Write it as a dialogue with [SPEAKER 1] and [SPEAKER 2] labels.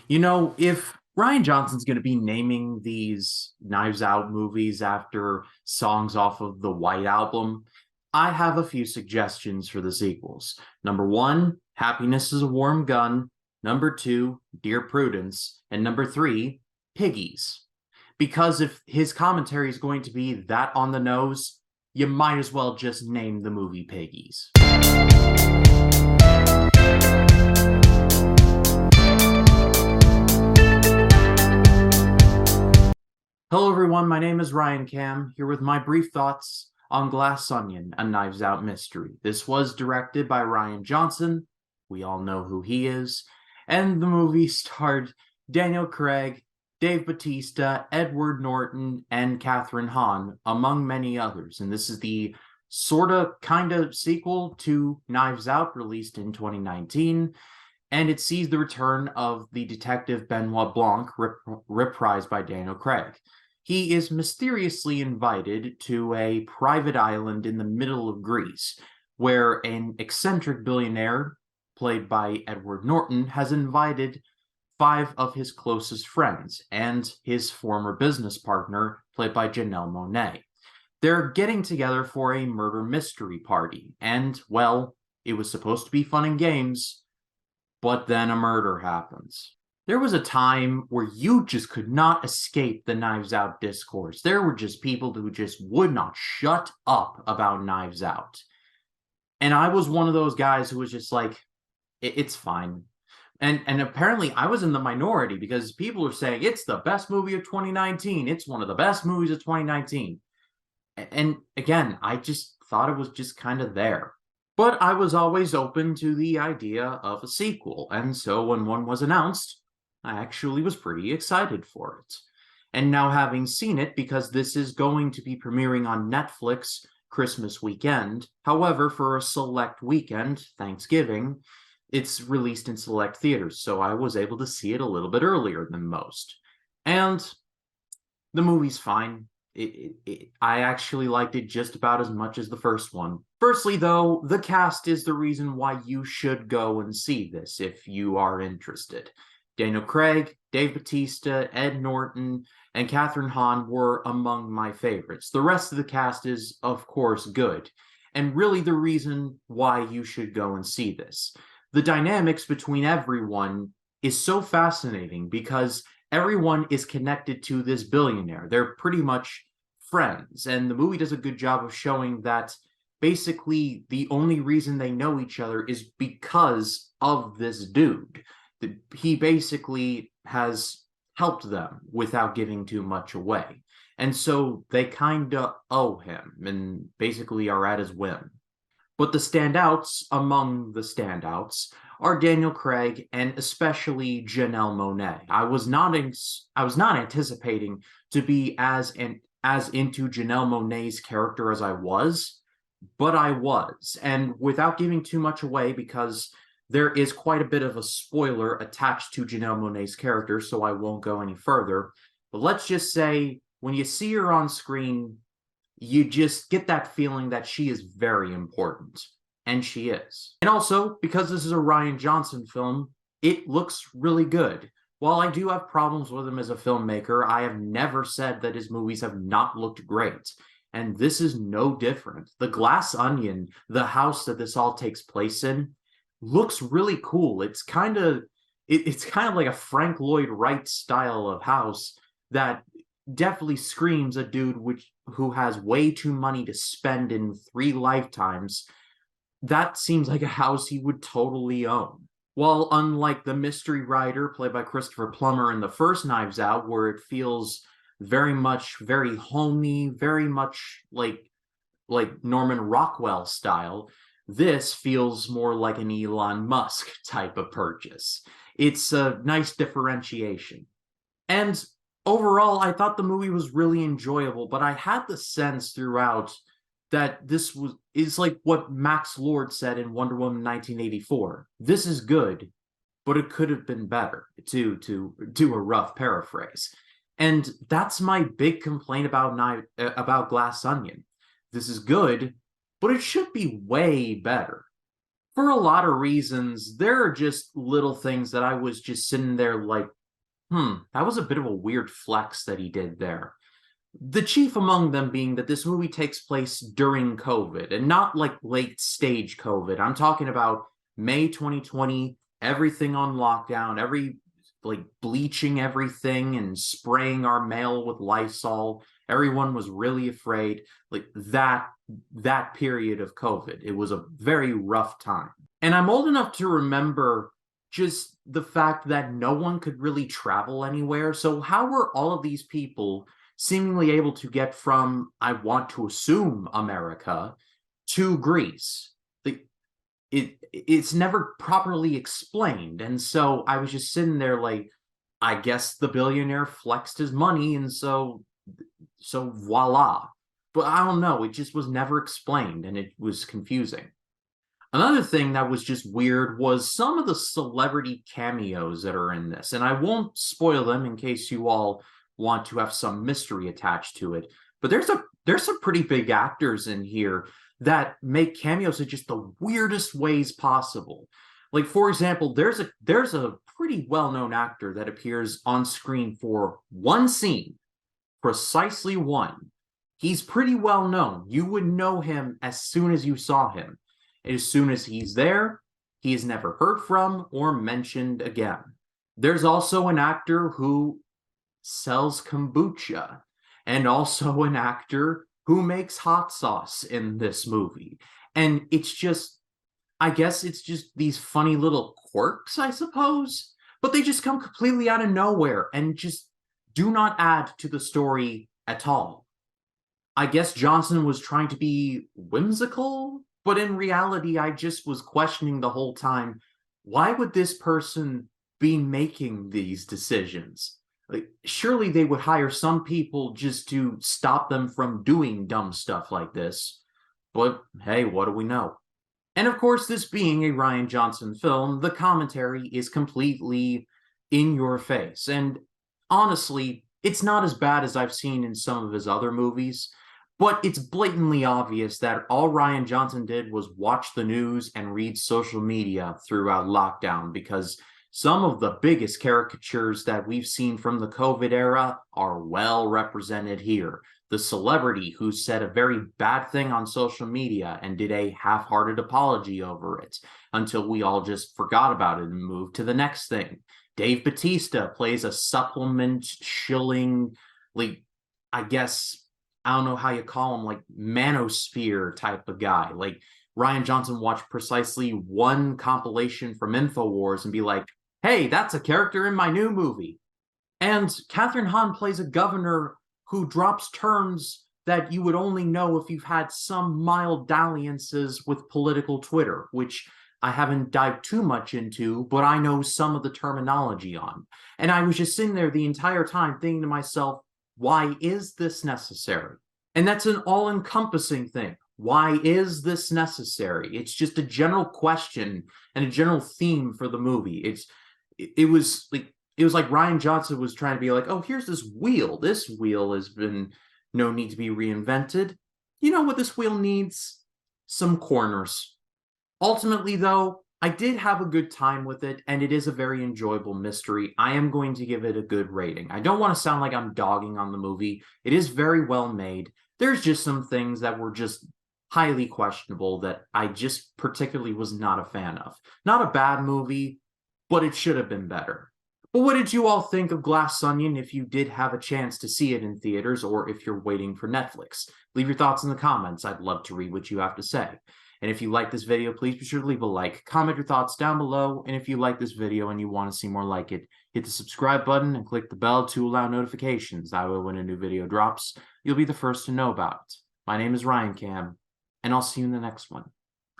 [SPEAKER 1] If Ryan Johnson's going to be naming these Knives Out movies after songs off of the White Album, I have a few suggestions for the sequels. Number one, Happiness is a Warm Gun. Number two, Dear Prudence. And number three, Piggies. Because if his commentary is going to be that on the nose, you might as well just name the movie Piggies. Hello, everyone. My name is Ryan Cam, here with my brief thoughts on Glass Onion, a Knives Out mystery. This was directed by Ryan Johnson. We all know who he is. And the movie starred Daniel Craig, Dave Bautista, Edward Norton, and Kathryn Hahn, among many others. And this is the sorta, kinda sequel to Knives Out, released in 2019. And it sees the return of the detective Benoit Blanc, reprised by Daniel Craig. He is mysteriously invited to a private island in the middle of Greece, where an eccentric billionaire, played by Edward Norton, has invited five of his closest friends and his former business partner, played by Janelle Monáe. They're getting together for a murder mystery party, and, well, it was supposed to be fun and games, but then a murder happens. There was a time where you just could not escape the Knives Out discourse. There were just people who just would not shut up about Knives Out. And I was one of those guys who was just like, it's fine. And apparently I was in the minority because people are saying it's the best movie of 2019. It's one of the best movies of 2019. And again, I just thought it was just kind of there. But I was always open to the idea of a sequel, and so when one was announced, I actually was pretty excited for it. And now having seen it, because this is going to be premiering on Netflix Christmas weekend, however, for a select weekend, Thanksgiving, it's released in select theaters, so I was able to see it a little bit earlier than most. And the movie's fine. I actually liked it just about as much as the first one. Firstly, though, the cast is the reason why you should go and see this if you are interested. Daniel Craig, Dave Bautista, Ed Norton, and Kathryn Hahn were among my favorites. The rest of the cast is, of course, good, and really the reason why you should go and see this. The dynamics between everyone is so fascinating because everyone is connected to this billionaire. They're pretty much friends, and the movie does a good job of showing that basically the only reason they know each other is because of this dude. He basically has helped them without giving too much away. And so they kind of owe him and basically are at his whim. But the standouts among the standouts are Daniel Craig and especially Janelle Monáe. I was not anticipating to be as into Janelle Monáe's character as I was, but I was. And without giving too much away, because there is quite a bit of a spoiler attached to Janelle Monáe's character, so I won't go any further. But let's just say, when you see her on screen, you just get that feeling that she is very important. And she is. And also, because this is a Ryan Johnson film, it looks really good. While I do have problems with him as a filmmaker, I have never said that his movies have not looked great. And this is no different. The Glass Onion, the house that this all takes place in, looks really cool. It's kind of like a Frank Lloyd Wright style of house that definitely screams a dude who has way too money to spend in 3 lifetimes. That seems like a house he would totally own. While unlike the mystery writer played by Christopher Plummer in the first Knives Out, where it feels very homey, very much like Norman Rockwell style, this feels more like an Elon Musk type of purchase. It's a nice differentiation. And overall, I thought the movie was really enjoyable, but I had the sense throughout that is like what Max Lord said in Wonder Woman 1984. This is good, but it could have been better, to do a rough paraphrase. And that's my big complaint about Glass Onion. This is good, but it should be way better. For a lot of reasons, there are just little things that I was just sitting there like, that was a bit of a weird flex that he did there. The chief among them being that this movie takes place during COVID and not like late stage COVID. I'm talking about May 2020, everything on lockdown, like bleaching everything and spraying our mail with Lysol. Everyone was really afraid. Like that period of COVID. It was a very rough time. And I'm old enough to remember just the fact that no one could really travel anywhere. So how were all of these people seemingly able to get from, I want to assume, America to Greece? It's never properly explained. And so I was just sitting there like, I guess the billionaire flexed his money, and so voila. But I don't know, it just was never explained, and it was confusing. Another thing that was just weird was some of the celebrity cameos that are in this, and I won't spoil them in case you all want to have some mystery attached to it. But there's some pretty big actors in here that make cameos in just the weirdest ways possible. Like, for example, there's a pretty well-known actor that appears on screen for one scene, precisely one. He's pretty well known. You would know him as soon as you saw him. As soon as he's there, he is never heard from or mentioned again. There's also an actor who sells kombucha, and also an actor who makes hot sauce in this movie. And it's just, I guess it's just these funny little quirks, I suppose, but they just come completely out of nowhere and just do not add to the story at all. I guess Johnson was trying to be whimsical, but in reality, I just was questioning the whole time, why would this person be making these decisions? Like, surely they would hire some people just to stop them from doing dumb stuff like this. But hey, what do we know? And of course, this being a Rian Johnson film, the commentary is completely in your face. And honestly, it's not as bad as I've seen in some of his other movies, but it's blatantly obvious that all Rian Johnson did was watch the news and read social media throughout lockdown, because some of the biggest caricatures that we've seen from the COVID era are well represented here. The celebrity who said a very bad thing on social media and did a half-hearted apology over it until we all just forgot about it and moved to the next thing. Dave Bautista plays a supplement shilling, like, I guess, I don't know how you call him, like manosphere type of guy. Like, Rian Johnson watched precisely one compilation from InfoWars and be like, hey, that's a character in my new movie. And Catherine Hahn plays a governor who drops terms that you would only know if you've had some mild dalliances with political Twitter, which I haven't dived too much into, but I know some of the terminology on. And I was just sitting there the entire time thinking to myself, why is this necessary? And that's an all-encompassing thing. Why is this necessary? It's just a general question and a general theme for the movie. It was like Rian Johnson was trying to be like, oh, here's this wheel. This wheel has been no need to be reinvented. You know what this wheel needs? Some corners. Ultimately, though, I did have a good time with it, and it is a very enjoyable mystery. I am going to give it a good rating. I don't want to sound like I'm dogging on the movie. It is very well made. There's just some things that were just highly questionable that I just particularly was not a fan of. Not a bad movie, but it should have been better. But what did you all think of Glass Onion if you did have a chance to see it in theaters, or if you're waiting for Netflix? Leave your thoughts in the comments. I'd love to read what you have to say. And if you like this video, please be sure to leave a like, comment your thoughts down below, and if you like this video and you want to see more like it, hit the subscribe button and click the bell to allow notifications. That way when a new video drops, you'll be the first to know about it. My name is Ryan Cam, and I'll see you in the next one.